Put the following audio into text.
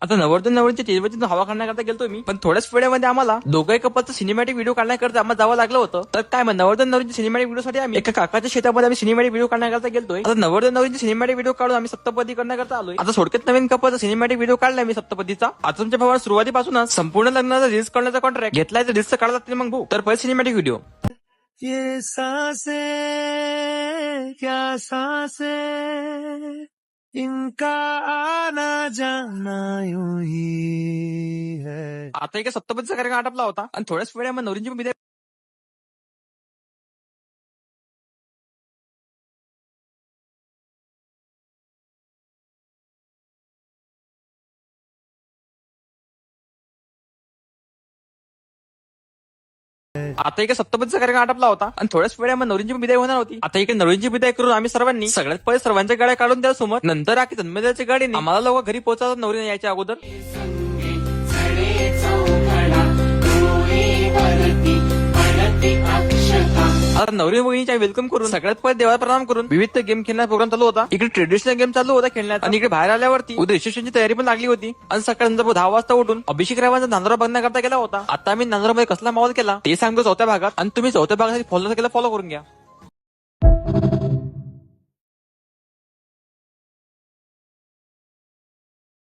आता नवरदेव नवरीच्या टेबलची हवा काढण्याकरता गेलतो मी, पण थोड्याच वेळेमध्ये आम्हाला दोघंही कपलचं सिनेमॅटिक व्हिडिओ काढण्याकरता आम्हाला जावं लागलं होतं. तर काय मग नवरदेव नवरीच्या सिनेमॅटिक व्हिडिओसाठी आम्ही एका काकाच्या शेतामध्ये आम्ही सिनेमॅटिक व्हिडिओ काढण्याकरता गेलतोय. आता नवरदेव नवरीचे सिनेमॅटिक व्हिडिओ काढून आम्ही सप्तपदी करण्याकरता आलोय. आता थोडक्यात नवीन कपलचा सिनेमॅटिक व्हिडिओ काढलाय मी सप्तपदीचा. आता तुमच्या भावाला सुरुवातीपासूनच संपूर्ण लग्नाचा रील्स करण्याचा कॉन्ट्रॅक्ट घेतलाय, तर रील्स काढला लागतील मग भाऊ. तर पहिले सिनेमॅटिक व्हिडिओ. ये सांसें क्या सांसें, इनका आना जाना यूं ही है. आता एका सप्तपदीचा कार्यक्रम आटपला होता आणि थोड्याच वेळामध्ये नवरींची विदाय. आता एका सप्तपदीचा कार्यक्रम आटपला होता आणि थोड्याच वेळामध्ये नवरींची विदाय होणार होती. आता इकडे नवरींची विदाय करून आम्ही सर्वांनी सगळ्यात पहिले सर्वांच्या गाड्या काढून द्या समोर. नंतर आखी जन्मदिनाच्या गाडीने आम्हाला लोक घरी पोहोचायला नवरी यायच्या अगोदर. आता नवरी मुलींच्या वेलकम करून सगळ्यात पहिले देवाला प्रणाम करून विविध गेम खेळण्याचा प्रोग्राम चालू होता. इकडे ट्रेडिशनल गेम चालू होता खेळण्यात आणि इकडे बाहेर आल्यावरती उद्या रिसेप्शनची तयारी पण लागली होती. आणि सकाळी 10 वाजता उठून अभिषेक रावांचा नांदरा बघण्याकरता गेला होता. आता आम्ही नांदरामध्ये कसला माहोल केला ते सांगतो चौथ्या भागात, आणि तुम्ही चौथ्या भागासाठी फॉलो केला फॉलो करून घ्या.